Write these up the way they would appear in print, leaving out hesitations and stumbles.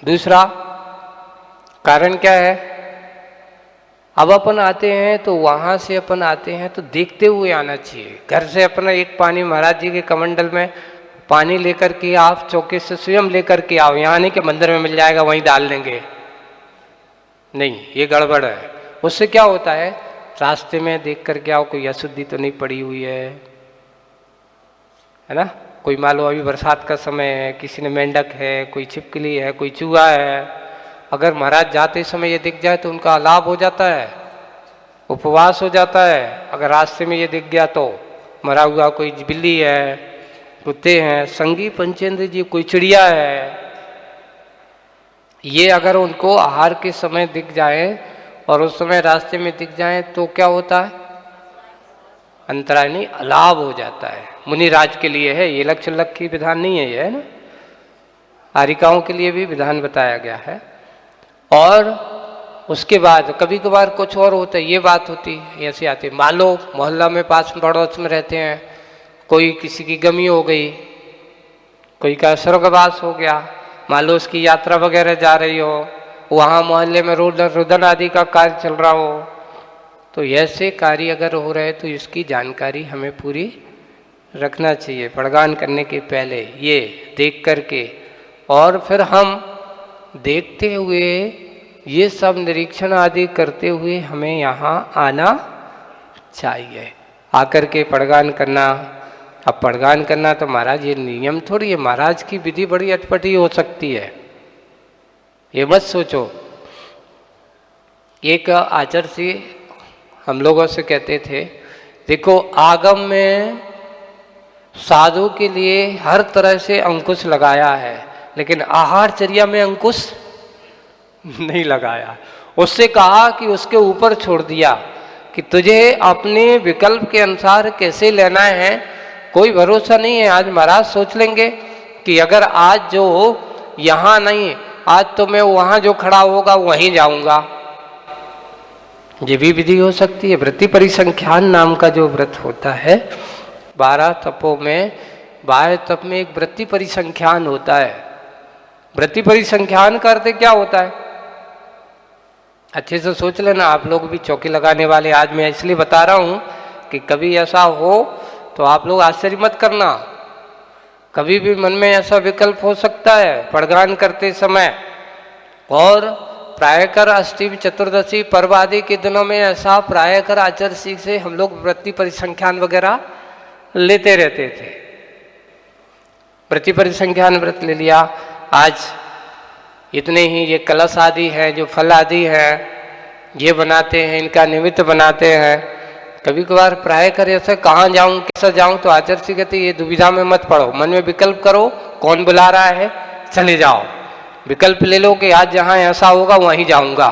दूसरा कारण क्या है, अब अपन आते हैं तो वहां से अपन आते हैं तो देखते हुए आना चाहिए। घर से अपना एक पानी महाराज जी के कमंडल में पानी लेकर के आप चौके से स्वयं लेकर के आओ, यहाँ नहीं कि मंदिर में मिल जाएगा वहीं डाल लेंगे, नहीं, ये गड़बड़ है। उससे क्या होता है, रास्ते में देख करके आओ कोई अशुद्धि तो नहीं पड़ी हुई है ना। कोई मान लो अभी बरसात का समय है, किसी ने मेंढक है, कोई छिपकली है, कोई चूहा है, अगर महाराज जाते समय ये दिख जाए तो उनका लाभ हो जाता है, उपवास हो जाता है। अगर रास्ते में ये दिख गया तो मरा हुआ कोई बिल्ली है, कुत्ते हैं, संगी पंचेंद्र जी, कोई चिड़िया है, ये अगर उनको आहार के समय दिख जाए और उस समय रास्ते में दिख जाए तो क्या होता है, अंतराय नहीं, अलाभ हो जाता है। मुनिराज के लिए है ये, लक्ष्य की विधान नहीं है ये, है ना। आरिकाओं के लिए भी विधान बताया गया है। और उसके बाद कभी कभार कुछ और होता है, ये बात होती है, ऐसी आती है, मान लो मोहल्ला में पास पड़ोस में रहते हैं, कोई किसी की गमी हो गई, कोई का स्वर्गवास हो गया, मान लो उसकी यात्रा वगैरह जा रही हो, वहाँ मोहल्ले में रुदन आदि का कार्य चल रहा हो, तो ऐसे कार्य अगर हो रहे तो इसकी जानकारी हमें पूरी रखना चाहिए पड़गान करने के पहले, ये देख करके। और फिर हम देखते हुए ये सब निरीक्षण आदि करते हुए हमें यहाँ आना चाहिए, आकर के पड़गान करना। अब पड़गान करना तो महाराज ये नियम थोड़ी है, महाराज की विधि बड़ी अटपटी हो सकती है, ये मत सोचो। एक आचार्य से हम लोगों से कहते थे, देखो आगम में साधु के लिए हर तरह से अंकुश लगाया है, लेकिन आहारचर्या में अंकुश नहीं लगाया। उससे कहा कि उसके ऊपर छोड़ दिया कि तुझे अपने विकल्प के अनुसार कैसे लेना है, कोई भरोसा नहीं है। आज महाराज सोच लेंगे कि अगर आज जो यहाँ नहीं, आज तो मैं वहाँ जो खड़ा होगा वहीं जाऊँगा, ये भी विधि हो सकती है। वृत्ति परिसंख्यान नाम का जो व्रत होता है, 12 तपों में 12 तप में एक वृत्ति परिसंख्यान होता है। वृत्ति परिसंख्यान का अर्थ क्या होता है, अच्छे से सोच लेना। आप लोग भी चौकी लगाने वाले, आज मैं इसलिए बता रहा हूँ कि कभी ऐसा हो तो आप लोग आश्चर्य मत करना, कभी भी मन में ऐसा विकल्प हो सकता है पड़गान करते समय। और प्रायकर अष्टमी चतुर्दशी पर्व आदि के दिनों में ऐसा प्रायकर आचार्य से हम लोग वृत्ति परिसंख्यान वगैरह लेते रहते थे। वृत्ति परिसंख्यान व्रत ले लिया, आज इतने ही ये कलश आदि है, जो फल आदि है ये बनाते हैं, इनका निमित्त बनाते हैं। कभी कभार प्राय कर ऐसे कहाँ जाऊँ कैसा जाऊँ, तो आचार्य जी कहते ये दुविधा में मत पड़ो, मन में विकल्प करो, कौन बुला रहा है चले जाओ, विकल्प ले लो कि आज जहाँ ऐसा होगा वहीं जाऊँगा।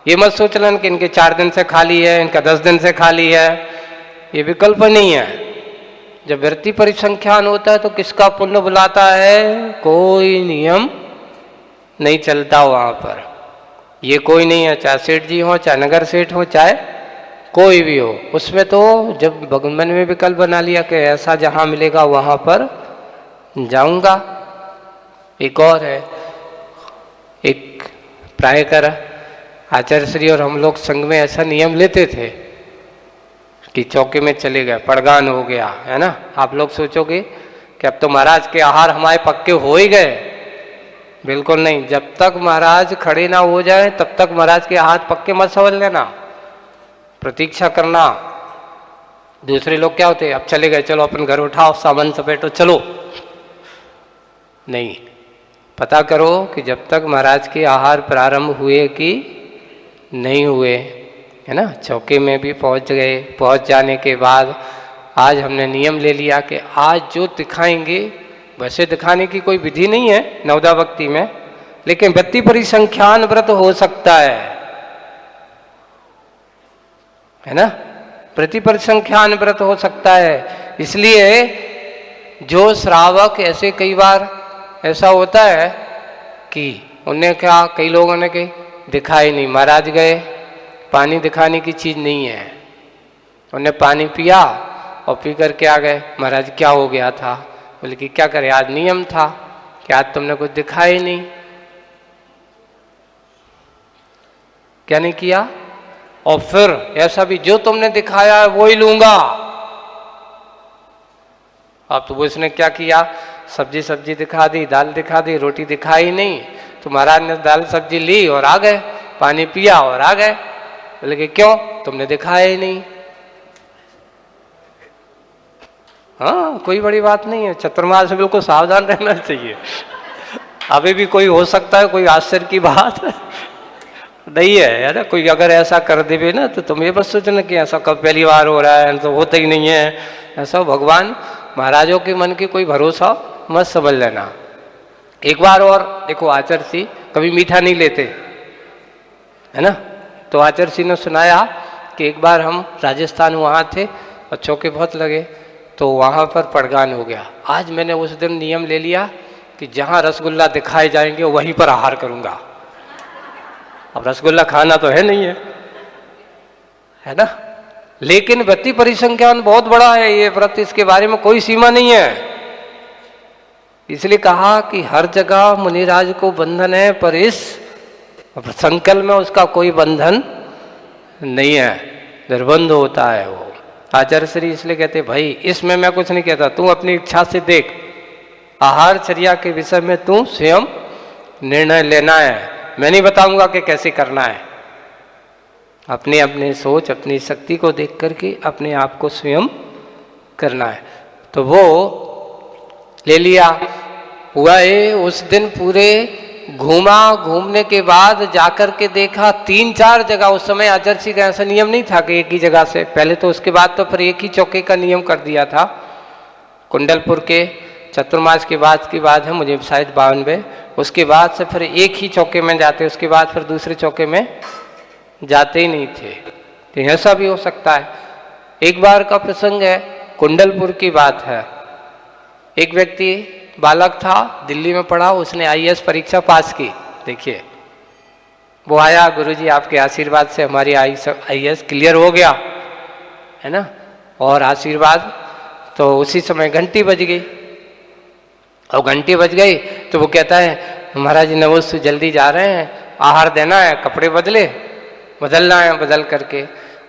ये मत सोच लें कि इनके 4 दिन से खाली है, इनका 10 दिन से खाली है, ये विकल्प नहीं है। जब वृत्ति परिसंख्यान होता है तो किसका पुण्य बुलाता है, कोई नियम नहीं चलता वहाँ पर, ये कोई नहीं है, चाहे सेठ जी हो, चाहे नगर सेठ हो, चाहे कोई भी हो। उसमें तो जब मन में विकल्प बना लिया कि ऐसा जहाँ मिलेगा वहाँ पर जाऊँगा। एक और है, एक प्रायकर आचार्य श्री और हम लोग संघ में ऐसा नियम लेते थे कि चौके में चले गए, पड़गान हो गया, है ना। आप लोग सोचोगे कि अब तो महाराज के आहार हमारे पक्के हो ही गए, बिल्कुल नहीं। जब तक महाराज खड़े ना हो जाए तब तक महाराज के हाथ पक्के मत समझ लेना, प्रतीक्षा करना। दूसरे लोग क्या होते, अब चले गए, चलो अपन घर उठाओ, सामान समेटो, चलो, नहीं। पता करो कि जब तक महाराज के आहार प्रारंभ हुए कि नहीं हुए, है ना। चौके में भी पहुंच गए, पहुंच जाने के बाद आज हमने नियम ले लिया कि आज जो दिखाएंगे, वैसे दिखाने की कोई विधि नहीं है नवदा भक्ति में, लेकिन वृत्ति परिसंख्यान व्रत हो सकता है ना। वृत्ति परिसंख्यान व्रत हो सकता है। इसलिए जो श्रावक ऐसे कई बार ऐसा होता है कि उन्हें क्या, कई लोगों ने कही दिखाई नहीं, महाराज गए, पानी दिखाने की चीज नहीं है, उन्हें पानी पिया और पी करके आ गए, महाराज क्या हो गया था, बोले कि क्या करें, आज नियम था कि आज तुमने कुछ दिखाया ही नहीं, क्या नहीं किया? और फिर ऐसा भी जो तुमने दिखाया है वो ही लूंगा। अब तो वो इसने क्या किया, सब्जी सब्जी दिखा दी, दाल दिखा दी, रोटी दिखाई नहीं, तो महाराज ने दाल सब्जी ली और आ गए, पानी पिया और आ गए। बोले कि क्यों, तुमने दिखाया ही नहीं। हाँ, कोई बड़ी बात नहीं है, चतुर्मास से बिल्कुल सावधान रहना चाहिए। अभी भी कोई हो सकता है, कोई आश्चर्य की बात नहीं है ना। कोई अगर ऐसा कर देवे ना तो तुम ये बस सोचना कि ऐसा कब पहली बार हो रहा है, तो होता ही नहीं है ऐसा। भगवान महाराजों के मन के कोई भरोसा मत समझ लेना। एक बार और देखो, आचर्षि कभी मीठा नहीं लेते है ना, तो आचर्षि ने सुनाया कि एक बार हम राजस्थान वहाँ थे और चौके बहुत लगे, तो वहाँ पर पड़गान हो गया। आज मैंने उस दिन नियम ले लिया कि जहाँ रसगुल्ला दिखाए जाएंगे वहीं पर आहार करूँगा। अब रसगुल्ला खाना तो है नहीं है ना, लेकिन व्रती परिसंख्यान बहुत बड़ा है ये व्रत, इसके बारे में कोई सीमा नहीं है। इसलिए कहा कि हर जगह मुनिराज को बंधन है, पर इस संकल्प में उसका कोई बंधन नहीं है, निर्बंध होता है वो। आचार्य श्री इसलिए कहते भाई इसमें मैं कुछ नहीं कहता, तू अपनी इच्छा से देख, आहार चर्या के विषय में तू स्वयं निर्णय लेना है, मैं नहीं बताऊंगा कि कैसे करना है। अपने अपने सोच, अपनी शक्ति को देख करके अपने आप को स्वयं करना है। तो वो ले लिया। हुआ है उस दिन पूरे घूमा, घूमने के बाद जाकर के देखा 3-4 जगह। उस समय आचर्षि का ऐसा नियम नहीं था कि एक ही जगह से, पहले तो उसके बाद तो फिर एक ही चौके का नियम कर दिया था। कुंडलपुर के चतुर्मास के बाद की बात है, मुझे शायद 52, उसके बाद से फिर एक ही चौके में जाते, उसके बाद फिर दूसरे चौके में जाते ही नहीं थे। तो ऐसा भी हो सकता है। एक बार का प्रसंग है, कुंडलपुर की बात है। एक व्यक्ति बालक था, दिल्ली में पढ़ा, उसने आईएएस परीक्षा पास की। देखिए वो आया, गुरुजी आपके आशीर्वाद से हमारी आईएएस क्लियर हो गया है ना, और आशीर्वाद। तो उसी समय घंटी बज गई, और घंटी बज गई तो वो कहता है महाराज नवोस जल्दी जा रहे हैं, आहार देना है, कपड़े बदलना है, बदल करके।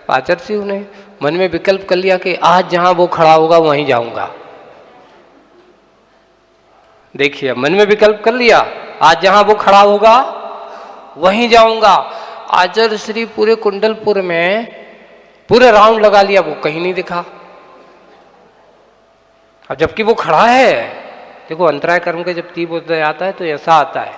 आचर्षि ने मन में विकल्प कर लिया कि आज जहां वो खड़ा होगा वहीं जाऊंगा। देखिए मन में विकल्प कर लिया, आज जहां वो खड़ा होगा वहीं जाऊंगा। आचार्य श्री पूरे कुंडलपुर में पूरे राउंड लगा लिया, वो कहीं नहीं दिखा। अब जबकि वो खड़ा है, देखो अंतराय कर्म के जब तीव्र उदय आता है तो ऐसा आता है,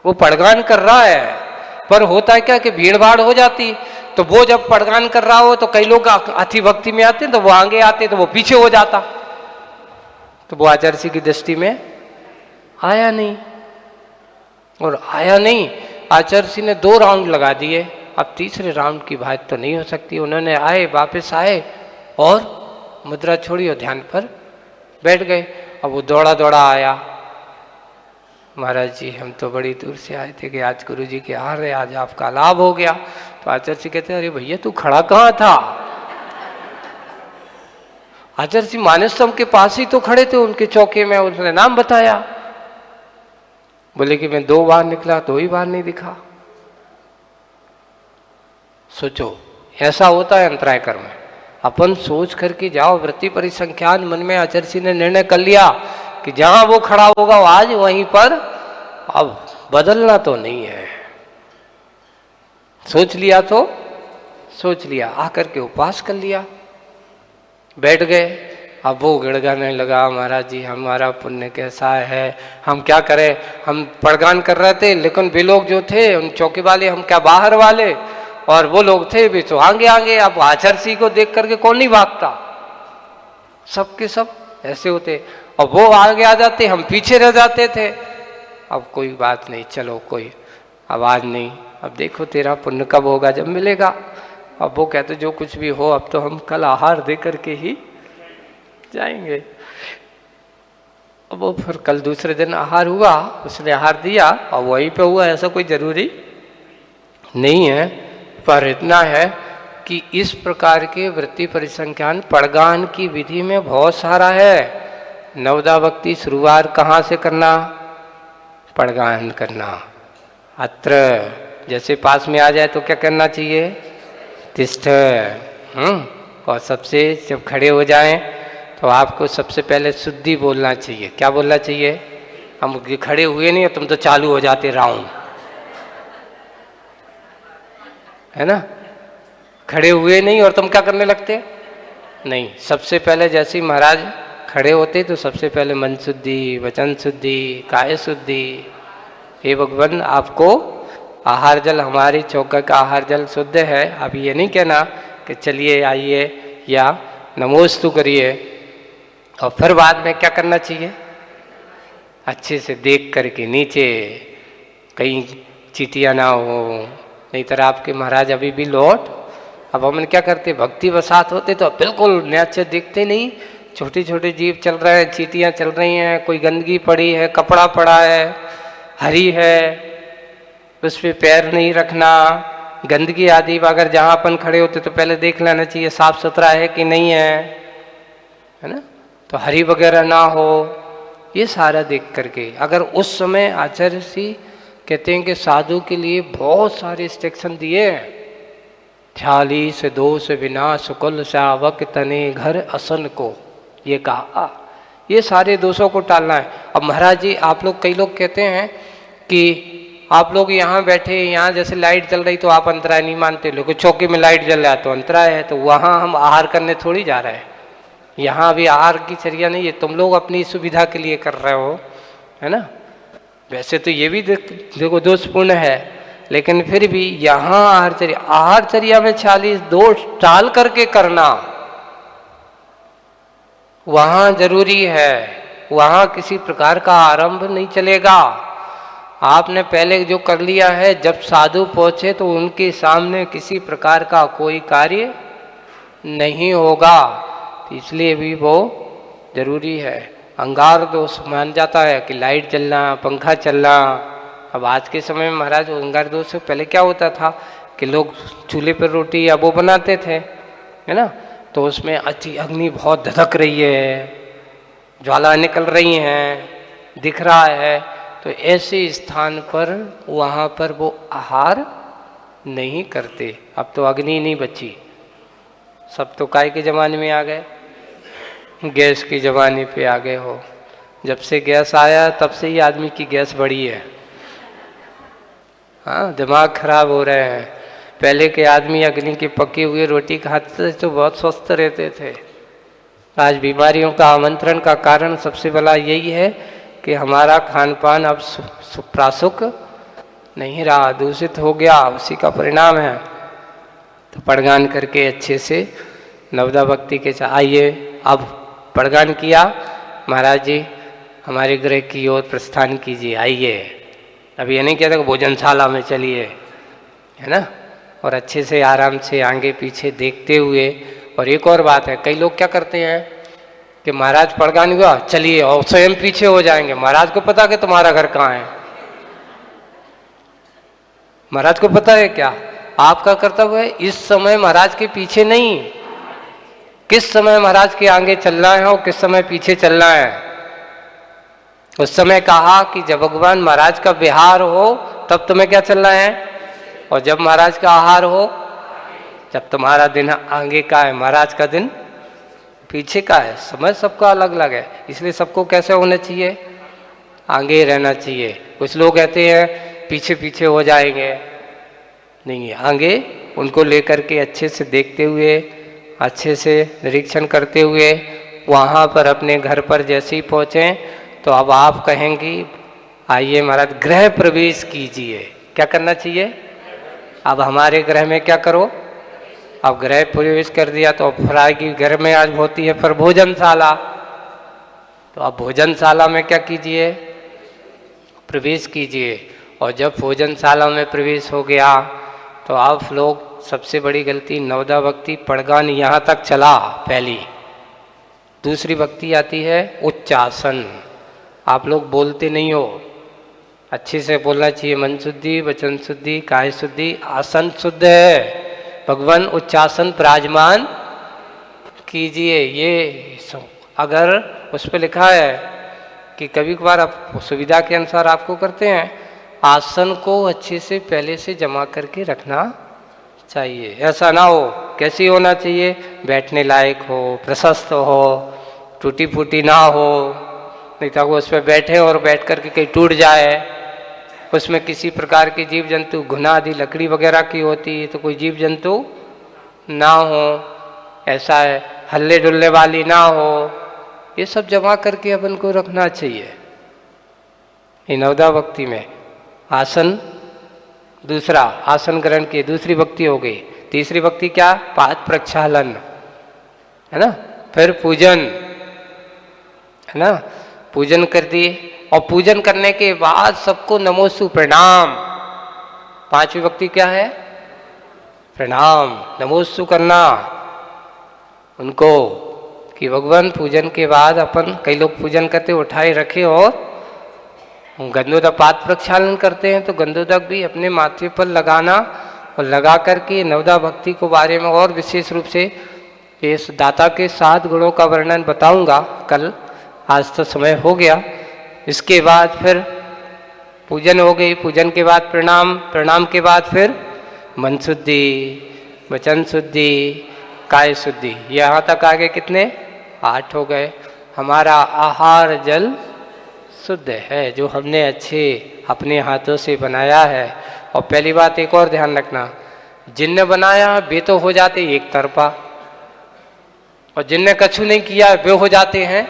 वो पड़गान कर रहा है। पर होता है क्या कि भीड़ भाड़ हो जाती, तो वो जब पड़गान कर रहा हो तो कई लोग अति भक्ति में आते हैं, तो वो आगे आते तो वो पीछे हो जाता। तो वो आचार्य की दृष्टि में आया नहीं, और आया नहीं। आचार्य ने 2 राउंड लगा दिए, अब तीसरे राउंड की बात तो नहीं हो सकती। उन्होंने वापस आए और मुद्रा छोड़ी और ध्यान पर बैठ गए। अब वो दौड़ा दौड़ा आया, महाराज जी हम तो बड़ी दूर से आए थे कि आज गुरु जी के आ रहे, आज आपका लाभ हो गया। तो आचार्य कहते अरे भैया तू खड़ा कहाँ था? आचार्य मानसम के पास ही तो खड़े थे, उनके चौके में, उसने नाम बताया। बोले कि मैं 2 बार निकला, 2 ही बार नहीं दिखा। सोचो ऐसा होता है अंतराय कर्म में। अपन सोच करके जाओ, वृत्ति परिसंख्यान मन में आचार्य ने निर्णय कर लिया कि जहां वो खड़ा होगा आज वहीं पर, अब बदलना तो नहीं है। सोच लिया तो सोच लिया, आकर के उपवास कर लिया, बैठ गए। अब वो गिड़गाने लगा महाराज जी हमारा पुण्य कैसा है, हम क्या करें, हम पड़गान कर रहे थे, लेकिन वे लोग जो थे उन चौकी वाले, हम क्या बाहर वाले, और वो लोग थे भी तो आगे आगे। अब आचार्य को देख करके कौन नहीं भागता, सबके सब ऐसे होते, और वो आगे आ जाते, हम पीछे रह जाते थे। अब कोई बात नहीं, चलो कोई आवाज नहीं, अब देखो तेरा पुण्य कब होगा, जब मिलेगा। अब वो कहते जो कुछ भी हो, अब तो हम कल आहार दे करके ही जाएंगे। अब वो फिर कल दूसरे दिन आहार हुआ, उसने आहार दिया और वहीं पे हुआ, ऐसा कोई जरूरी नहीं है। पर इतना है कि इस प्रकार के वृत्ति परिसंख्यान पड़गान की विधि में बहुत सारा है। नवदा भक्ति शुरुआत कहाँ से करना? पड़गान करना। अत्र जैसे पास में आ जाए तो क्या करना चाहिए? तिष्ठ। और सबसे जब खड़े हो जाएं तो आपको सबसे पहले शुद्धि बोलना चाहिए। क्या बोलना चाहिए? हम खड़े हुए नहीं, तुम तो चालू हो जाते राउंड, है ना? खड़े हुए नहीं और तुम क्या करने लगते? नहीं, सबसे पहले जैसे ही महाराज खड़े होते तो सबसे पहले मन शुद्धि, वचन शुद्धि, काय शुद्धि। हे भगवान, आपको आहार जल, हमारी चौका का आहार जल शुद्ध है। आप ये नहीं कहना कि चलिए आइए या नमोस्तु करिए। और फिर बाद में क्या करना चाहिए? अच्छे से देख करके नीचे कहीं चीटियाँ ना हो, नहीं तो आपके महाराज अभी भी लौट। अब हम क्या करते, भक्ति वसात होते तो बिल्कुल नीचे दिखते नहीं, छोटी छोटी जीव चल रहे हैं, चीटियाँ चल रही हैं, कोई गंदगी पड़ी है, कपड़ा पड़ा है, हरी है, उस पर पैर नहीं रखना, गंदगी आदि अगर जहाँ अपन खड़े होते तो पहले देख लेना चाहिए साफ सुथरा है कि नहीं है ना? तो हरी वगैरह ना हो, ये सारा देख करके। अगर उस समय आचार्य जी कहते हैं कि साधु के लिए बहुत सारे इंस्ट्रक्शन दिए हैं, 46 दोष विनाश कुल श्रावक तने घर असन को, ये कहा ये सारे दोषों को टालना है। अब महाराज जी, आप लोग, कई लोग कहते हैं कि आप लोग यहाँ बैठे, यहाँ जैसे लाइट जल रही तो आप अंतराय नहीं मानते, लोग चौकी में लाइट जल रहा है तो अंतराय है, तो वहाँ हम आहार करने थोड़ी जा रहे हैं। यहाँ अभी आहार की चर्या नहीं है, तुम लोग अपनी सुविधा के लिए कर रहे हो, है ना? वैसे तो ये भी देखो दोषपूर्ण है, लेकिन फिर भी यहाँ आहार चर्या में 46 दोष टाल करके करना वहाँ जरूरी है। वहाँ किसी प्रकार का आरंभ नहीं चलेगा। आपने पहले जो कर लिया है, जब साधु पहुँचे तो उनके सामने किसी प्रकार का कोई कार्य नहीं होगा, तो इसलिए भी वो जरूरी है। अंगार दोष मान जाता है कि लाइट चलना, पंखा चलना। अब आज के समय में महाराज, अंगार दोष से पहले क्या होता था कि लोग चूल्हे पर रोटी या वो बनाते थे, है ना? तो उसमें अच्छी अग्नि बहुत धधक रही है, ज्वाला निकल रही हैं, दिख रहा है, तो ऐसे स्थान पर वहाँ पर वो आहार नहीं करते। अब तो अग्नि नहीं बची, सब तो काय के ज़माने में आ गए, गैस के ज़माने पे आ गए हो। जब से गैस आया तब से ही आदमी की गैस बढ़ी है। हाँ, दिमाग खराब हो रहे हैं। पहले के आदमी अग्नि की पकी हुई रोटी खाते तो बहुत स्वस्थ रहते थे। आज बीमारियों का आमंत्रण का कारण सबसे बड़ा यही है कि हमारा खान पान अब सुप्रासुक नहीं रहा, दूषित हो गया, उसी का परिणाम है। तो पड़गान करके अच्छे से नवदा भक्ति के आइए। अब पड़गान किया, महाराज जी हमारे गृह की ओर प्रस्थान कीजिए, आइए। अब ये नहीं कहता कि भोजनशाला में चलिए, है ना? और अच्छे से आराम से आगे पीछे देखते हुए। और एक और बात है, कई लोग क्या करते हैं कि महाराज पड़गान हुआ, चलिए, और स्वयं पीछे हो जाएंगे। महाराज को पता कि तुम्हारा घर कहाँ है? महाराज को पता है क्या? आपका कर्तव्य है इस समय महाराज के पीछे नहीं, किस समय महाराज के आगे चलना है और किस समय पीछे चलना है। उस समय कहा कि जब भगवान महाराज का विहार हो तब तुम्हें क्या चलना है, और जब महाराज का आहार हो, जब तुम्हारा दिन आगे का है, महाराज का दिन पीछे का है। समय सबका अलग अलग है, इसलिए सबको कैसे होना चाहिए? आगे रहना चाहिए। कुछ लोग कहते हैं पीछे पीछे हो जाएंगे, नहीं, आगे उनको लेकर के अच्छे से देखते हुए, अच्छे से निरीक्षण करते हुए, वहाँ पर अपने घर पर जैसे ही पहुँचे तो अब आप कहेंगी आइए महाराज गृह प्रवेश कीजिए। क्या करना चाहिए? अब हमारे गृह में क्या करो? अब गृह प्रवेश कर दिया तो फिर आएगी, घर में आज होती है फिर भोजनशाला, तो अब भोजनशाला में क्या कीजिए? प्रवेश कीजिए। और जब भोजनशाला में प्रवेश हो गया तो आप लोग, सबसे बड़ी गलती नवदा भक्ति पड़गान यहाँ तक चला पहली। दूसरी भक्ति आती है उच्चासन। आप लोग बोलते नहीं हो, अच्छे से बोलना चाहिए। मन शुद्धि, वचन शुद्धि, काय शुद्धि, आसन शुद्ध है। भगवान उच्चासन विराजमान कीजिए। ये अगर उस पर लिखा है कि कभी कभार आप सुविधा के अनुसार आपको करते हैं, आसन को अच्छे से पहले से जमा करके रखना चाहिए। ऐसा ना हो, कैसी होना चाहिए, बैठने लायक हो, प्रशस्त हो, टूटी फूटी ना हो, नहीं तो उस पर बैठे और बैठ करके कहीं टूट जाए, उसमें किसी प्रकार के जीव जंतु, घुना आदि लकड़ी वगैरह की होती है तो कोई जीव जंतु ना हो, ऐसा है, हल्ले डुल्ले वाली ना हो, ये सब जमा करके अपन को रखना चाहिए। नवदा भक्ति में आसन, दूसरा आसन ग्रहण की दूसरी भक्ति हो गई। तीसरी भक्ति क्या, पाद प्रक्षालन, है ना, फिर पूजन, है ना, पूजन कर दिए और पूजन करने के बाद सबको नमोस्तु प्रणाम। पांचवी भक्ति क्या है, प्रणाम, नमोस्तु करना उनको, कि भगवान पूजन के बाद अपन, कई लोग पूजन करते उठाए रखे और गंधोदक पाद प्रक्षालन करते हैं, तो गंधोदक भी अपने माथे पर लगाना और लगा करके नवदा भक्ति को बारे में और विशेष रूप से इस दाता के 7 गुणों का वर्णन बताऊंगा कल, आज तो समय हो गया। इसके बाद फिर पूजन हो गई, पूजन के बाद प्रणाम, प्रणाम के बाद फिर मन शुद्धि, वचन शुद्धि, काय शुद्धि, यहाँ तक आगे कितने, 8 हो गए। हमारा आहार जल शुद्ध है जो हमने अच्छे अपने हाथों से बनाया है। और पहली बात एक और ध्यान रखना, जिनने बनाया वे तो हो जाते एक तरफा, और जिनने कछु नहीं किया वे हो जाते हैं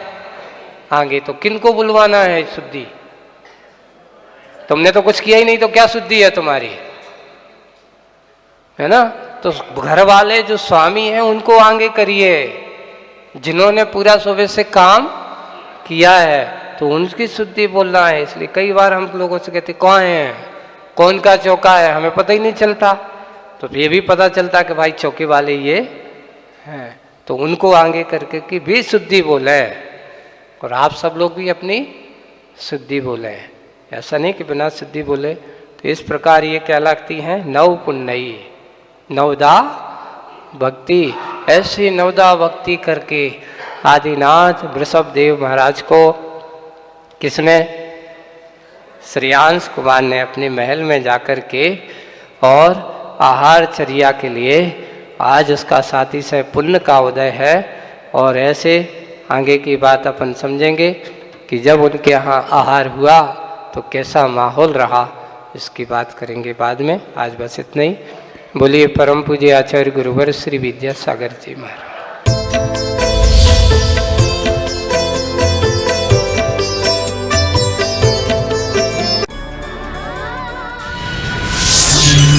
आगे। तो किनको बुलवाना है शुद्धि, तुमने तो कुछ किया ही नहीं, तो क्या शुद्धि है तुम्हारी, है ना। तो घर वाले जो स्वामी हैं उनको आगे करिए, जिन्होंने पूरा सुबह से काम किया है तो उनकी शुद्धि बोलना है। इसलिए कई बार हम लोगों से कहते कौन है, कौन का चौका है, हमें पता ही नहीं चलता, तो ये भी पता चलता कि भाई चौके वाले ये हैं, तो उनको आगे करके कि भी शुद्धि बोले, और आप सब लोग भी अपनी शुद्धि बोले, ऐसा नहीं कि बिना शुद्धि बोले। तो इस प्रकार ये क्या लगती हैं, नव पुण्यई, नवदा भक्ति। ऐसी नवदा भक्ति करके आदिनाथ वृषभ देव महाराज को किसने, श्रेयांश कुमार ने अपने महल में जाकर के और आहार चर्या के लिए, आज उसका साथी से पुण्य का उदय है। और ऐसे आगे की बात अपन समझेंगे कि जब उनके यहाँ आहार हुआ तो कैसा माहौल रहा, इसकी बात करेंगे बाद में। आज बस इतना ही। बोलिए परम पूज्य आचार्य गुरुवर श्री विद्यासागर जी महाराज।